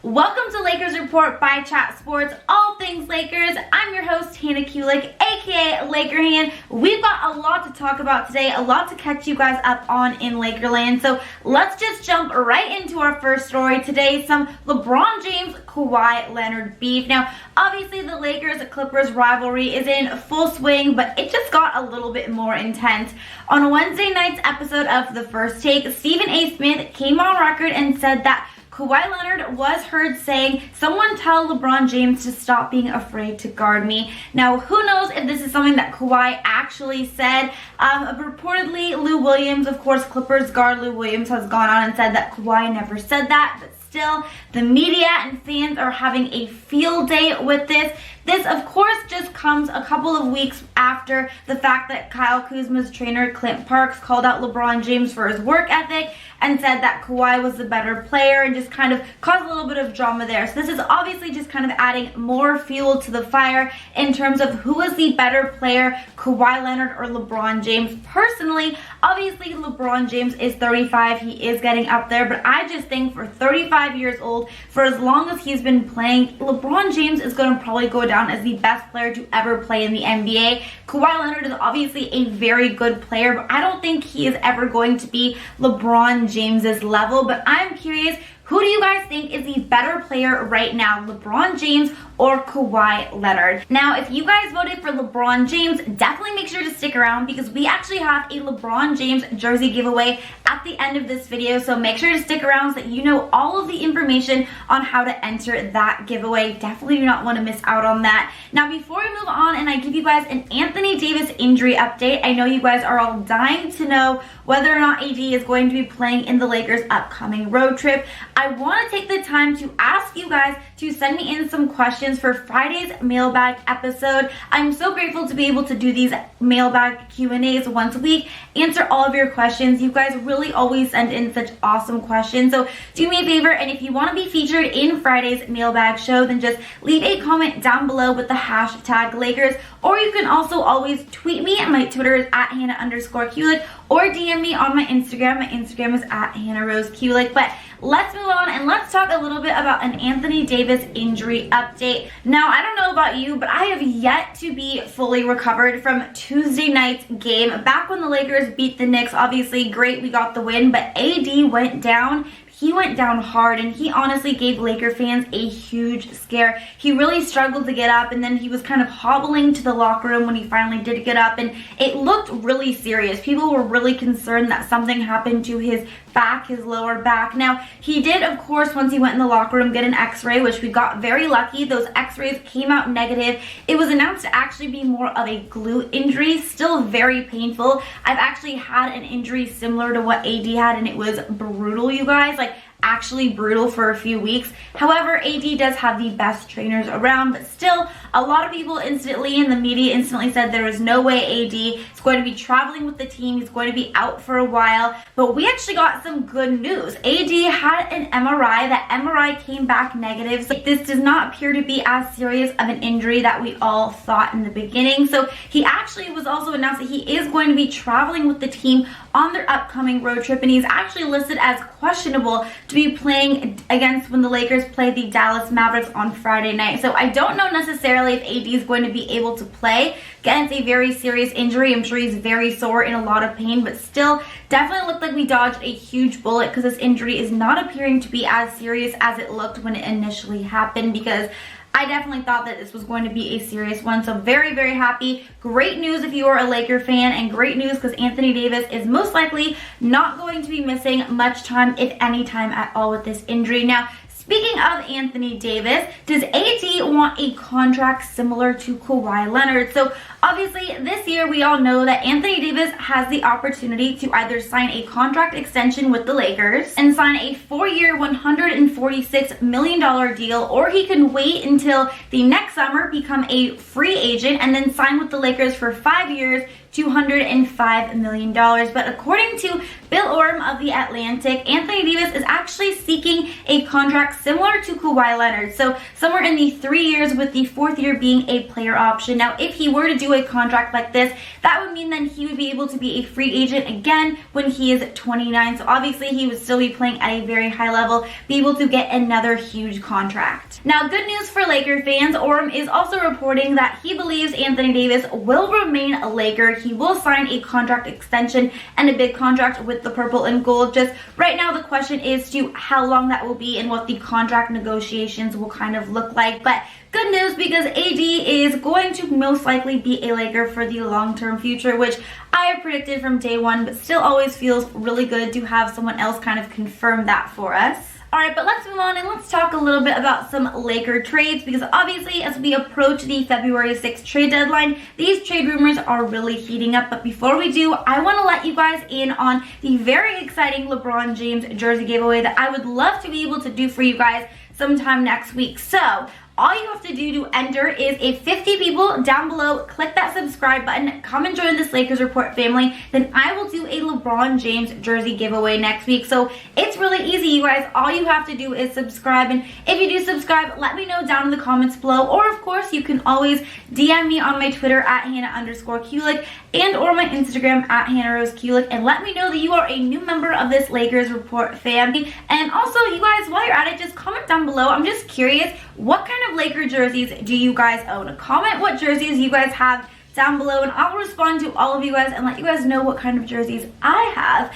Welcome to Lakers Report by Chat Sports, all things Lakers. I'm your host, Hannah Kulik, aka Lakerhan. We've got a lot to talk about today, a lot to catch you guys up on in Lakerland. So let's just jump right into our first story today, some LeBron James, Kawhi Leonard beef. Now, obviously the Lakers-Clippers rivalry is in full swing, but it just got a little bit more intense. On Wednesday night's episode of The First Take, Stephen A. Smith came on record and said that Kawhi Leonard was heard saying, "Someone tell LeBron James to stop being afraid to guard me." Now, who knows if this is something that Kawhi actually said. Reportedly, Lou Williams, of course, Clippers guard Lou Williams, has gone on and said that Kawhi never said that, but still, the media and fans are having a field day with this. This, of course, just comes a couple of weeks after the fact that Kyle Kuzma's trainer, Clint Parks, called out LeBron James for his work ethic and said that Kawhi was the better player and just kind of caused a little bit of drama there. So this is obviously just kind of adding more fuel to the fire in terms of who is the better player, Kawhi Leonard or LeBron James. Personally, obviously LeBron James is 35. He is getting up there, but I just think for 35 years old, for as long as he's been playing, LeBron James is going to probably go down as the best player to ever play in the NBA. Kawhi Leonard is obviously a very good player, but I don't think he is ever going to be LeBron James's level. But I'm curious, who do you guys think is the better player right now, LeBron James or Kawhi Leonard? Now, if you guys voted for LeBron James, definitely make sure to stick around because we actually have a LeBron James jersey giveaway at the end of this video. So make sure to stick around so that you know all of the information on how to enter that giveaway. Definitely do not want to miss out on that. Now, before we move on and I give you guys an Anthony Davis injury update, I know you guys are all dying to know whether or not AD is going to be playing in the Lakers' upcoming road trip. I want to take the time to ask you guys to send me in some questions for Friday's mailbag episode. I'm so grateful to be able to do these mailbag Q&As once a week, answer all of your questions. You guys really always send in such awesome questions. So do me a favor, and if you want to be featured in Friday's mailbag show, then just leave a comment down below with the hashtag Lakers, or you can also always tweet me. My Twitter is at Hannah_Kulik, or DM me on my Instagram. My Instagram is at HannahRoseKulik. But let's move on and let's talk a little bit about an Anthony Davis injury update. Now, I don't know about you, but I have yet to be fully recovered from Tuesday night's game. Back when the Lakers beat the Knicks, obviously great, we got the win, but AD went down. He went down hard, and he honestly gave Laker fans a huge scare. He really struggled to get up, and then he was kind of hobbling to the locker room when he finally did get up, and it looked really serious. People were really concerned that something happened to his back, his lower back. Now, he did, of course, once he went in the locker room, get an x-ray, which we got very lucky. Those x-rays came out negative. It was announced to actually be more of a glute injury, still very painful. I've actually had an injury similar to what AD had, and it was brutal, you guys. Like, actually brutal for a few weeks. However, AD does have the best trainers around, but still, a lot of people instantly in the media instantly said there is no way AD is going to be traveling with the team. He's going to be out for a while. But we actually got some good news. AD had an MRI. That MRI came back negative. So this does not appear to be as serious of an injury that we all thought in the beginning. So he actually was also announced that he is going to be traveling with the team on their upcoming road trip, and he's actually listed as questionable to be playing against when the Lakers play the Dallas Mavericks on Friday night. So I don't know necessarily if AD is going to be able to play. Again, it's a very serious injury. I'm sure he's very sore, in a lot of pain, but still definitely looked like we dodged a huge bullet because this injury is not appearing to be as serious as it looked when it initially happened, because I definitely thought that this was going to be a serious one. So very, very happy. Great news if you are a Laker fan, and great news because Anthony Davis is most likely not going to be missing much time, if any time at all, with this injury. Now, speaking of Anthony Davis, does AD want a contract similar to Kawhi Leonard? So obviously this year we all know that Anthony Davis has the opportunity to either sign a contract extension with the Lakers and sign a 4-year, $146 million deal, or he can wait until the next summer, become a free agent, and then sign with the Lakers for 5 years, $205 million. But according to Bill Orm of The Atlantic, Anthony Davis is actually seeking a contract similar to Kawhi Leonard. So somewhere in the 3 years, with the 4th year being a player option. Now, if he were to do a contract like this, that would mean then he would be able to be a free agent again when he is 29. So obviously he would still be playing at a very high level, be able to get another huge contract. Now, good news for Laker fans. Orm is also reporting that he believes Anthony Davis will remain a Laker. He will sign a contract extension and a big contract with the purple and gold. Just right now the question is to how long that will be and what the contract negotiations will kind of look like. But good news, because AD is going to most likely be a Laker for the long-term future, which I have predicted from day one, but still always feels really good to have someone else kind of confirm that for us. Alright, but let's move on and let's talk a little bit about some Laker trades, because obviously as we approach the February 6th trade deadline, these trade rumors are really heating up. But before we do, I want to let you guys in on the very exciting LeBron James jersey giveaway that I would love to be able to do for you guys sometime next week. So all you have to do to enter is if 50 people down below click that subscribe button, come and join this Lakers Report family, then I will do a LeBron James jersey giveaway next week. So it's really easy, you guys. All you have to do is subscribe. And if you do subscribe, let me know down in the comments below. Or of course, you can always DM me on my Twitter at Hannah_Kulik and or my Instagram at HannahRoseKulik, and let me know that you are a new member of this Lakers Report family. And also, you guys, while you're at it, just comment down below. I'm just curious, what kind of Laker jerseys do you guys own? Comment what jerseys you guys have down below, and I'll respond to all of you guys and let you guys know what kind of jerseys I have.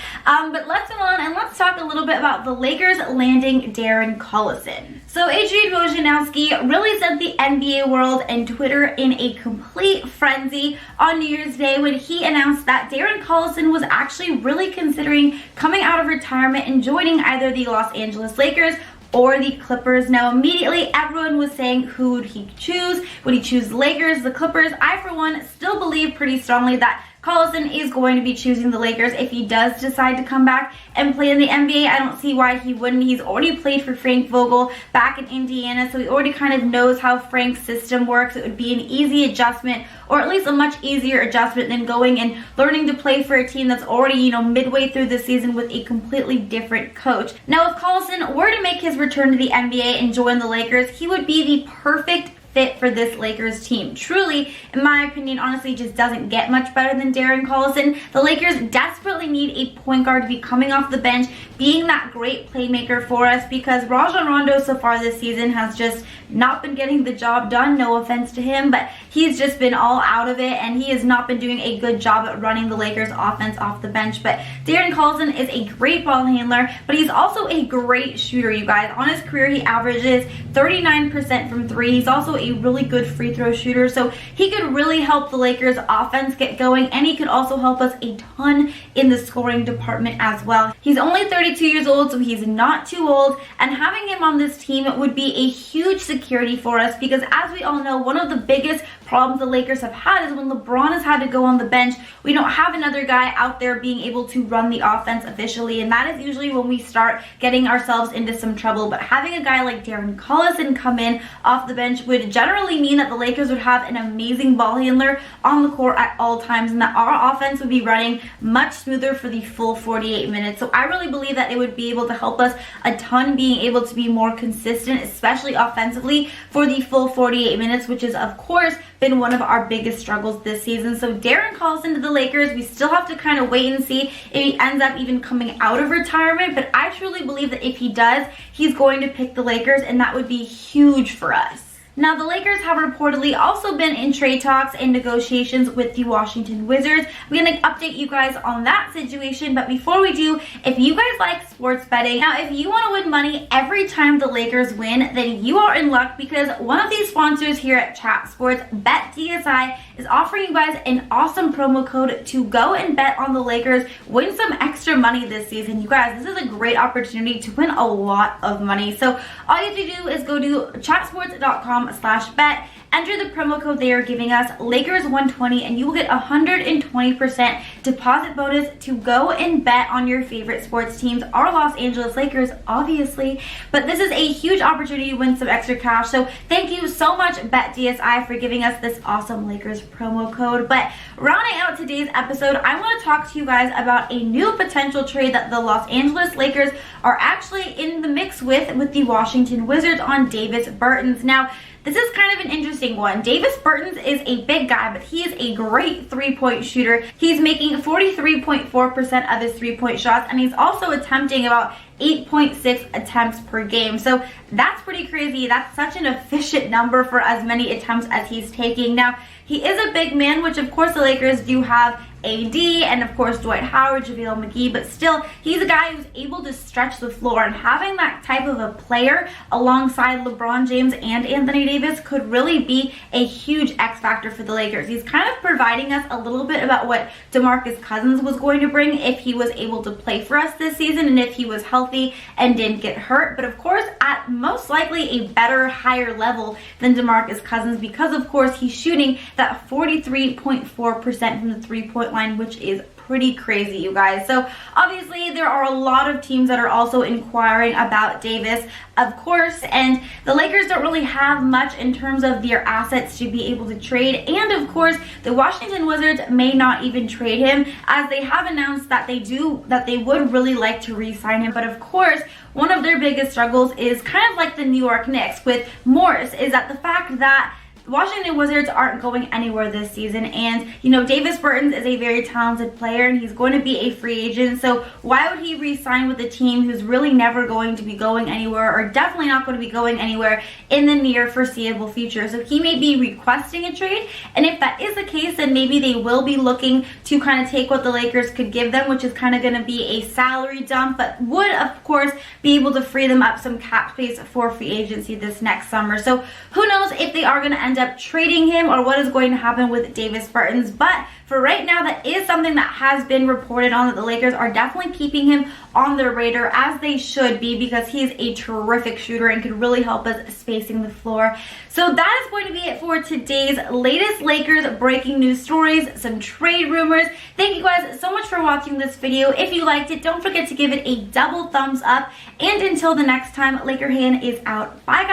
But let's move on and let's talk a little bit about the Lakers landing Darren Collison. So Adrian Wojnarowski really sent the NBA world and Twitter in a complete frenzy on New Year's Day when he announced that Darren Collison was actually really considering coming out of retirement and joining either the Los Angeles Lakers or the Clippers. Now, immediately everyone was saying, who would he choose? Would he choose the Lakers, the Clippers? I, for one, still believe pretty strongly that Collison is going to be choosing the Lakers if he does decide to come back and play in the NBA. I don't see why he wouldn't. He's already played for Frank Vogel back in Indiana, so he already kind of knows how Frank's system works. It would be an easy adjustment, or at least a much easier adjustment than going and learning to play for a team that's already, you know, midway through the season with a completely different coach. Now, if Collison were to make his return to the NBA and join the Lakers, he would be the perfect fit for this Lakers team. Truly, in my opinion, honestly, just doesn't get much better than Darren Collison. The Lakers desperately need a point guard to be coming off the bench, being that great playmaker for us, because Rajon Rondo so far this season has just not been getting the job done. No offense to him, but he's just been all out of it, and he has not been doing a good job at running the Lakers offense off the bench. But Darren Collison is a great ball handler, but he's also a great shooter, you guys. On his career, he averages 39% from three. He's also a really good free throw shooter, so he could really help the Lakers offense get going, and he could also help us a ton in the scoring department as well. He's only 32 years old, so he's not too old, and having him on this team would be a huge security for us, because as we all know, one of the biggest problems the Lakers have had is when LeBron has had to go on the bench, we don't have another guy out there being able to run the offense efficiently, and that is usually when we start getting ourselves into some trouble. But having a guy like Darren Collison come in off the bench would generally mean that the Lakers would have an amazing ball handler on the court at all times, and that our offense would be running much smoother for the full 48 minutes. So I really believe that it would be able to help us a ton, being able to be more consistent, especially offensively, for the full 48 minutes, which is of course been one of our biggest struggles this season. So Darren Collison to the Lakers, we still have to kind of wait and see if he ends up even coming out of retirement, but I truly believe that if he does, he's going to pick the Lakers, and that would be huge for us. Now, the Lakers have reportedly also been in trade talks and negotiations with the Washington Wizards. We're going to update you guys on that situation, but before we do, if you guys like sports betting, now if you want to win money every time the Lakers win, then you are in luck, because one of these sponsors here at Chat Sports, BetDSI, is offering you guys an awesome promo code to go and bet on the Lakers, win some extra money this season. You guys, this is a great opportunity to win a lot of money. So all you have to do is go to chatsports.com/bet enter the promo code they are giving us, Lakers120, and you will get 120% deposit bonus to go and bet on your favorite sports teams, our Los Angeles Lakers, obviously. But this is a huge opportunity to win some extra cash. So thank you so much, BetDSI, for giving us this awesome Lakers promo code. But rounding out today's episode, I want to talk to you guys about a new potential trade that the Los Angeles Lakers are actually in the mix with the Washington Wizards on Davis Bertans. Now, this is kind of an interesting one. Davis Bertans is a big guy, but he is a great three-point shooter. He's making 43.4% of his three-point shots, and he's also attempting about 8.6 attempts per game. So that's pretty crazy. That's such an efficient number for as many attempts as he's taking. Now, he is a big man, which of course the Lakers do have AD and of course Dwight Howard, JaVale McGee, but still he's a guy who's able to stretch the floor, and having that type of a player alongside LeBron James and Anthony Davis could really be a huge X factor for the Lakers. He's kind of providing us a little bit about what DeMarcus Cousins was going to bring if he was able to play for us this season and if he was healthy and didn't get hurt, but of course at most likely a better, higher level than DeMarcus Cousins, because of course he's shooting that 43.4% from the three-point line, which is pretty crazy, you guys. So obviously there are a lot of teams that are also inquiring about Davis, of course, and the Lakers don't really have much in terms of their assets to be able to trade, and of course the Washington Wizards may not even trade him, as they have announced that they would really like to re-sign him. But of course one of their biggest struggles is kind of like the New York Knicks with Morris, is that the fact that Washington Wizards aren't going anywhere this season, and you know, Davis Bertans is a very talented player and he's going to be a free agent, so why would he re-sign with a team who's really never going to be going anywhere, or definitely not going to be going anywhere in the near foreseeable future? So he may be requesting a trade, and if that is the case, then maybe they will be looking to kind of take what the Lakers could give them, which is kind of going to be a salary dump, but would of course be able to free them up some cap space for free agency this next summer. So who knows if they are going to end up trading him or what is going to happen with Davis Bertans. But for right now, that is something that has been reported on, that the Lakers are definitely keeping him on their radar, as they should be, because he's a terrific shooter and could really help us spacing the floor. So that is going to be it for today's latest Lakers breaking news stories, some trade rumors. Thank you guys so much for watching this video. If you liked it, don't forget to give it a double thumbs up. And until the next time, Laker Hand is out. Bye guys.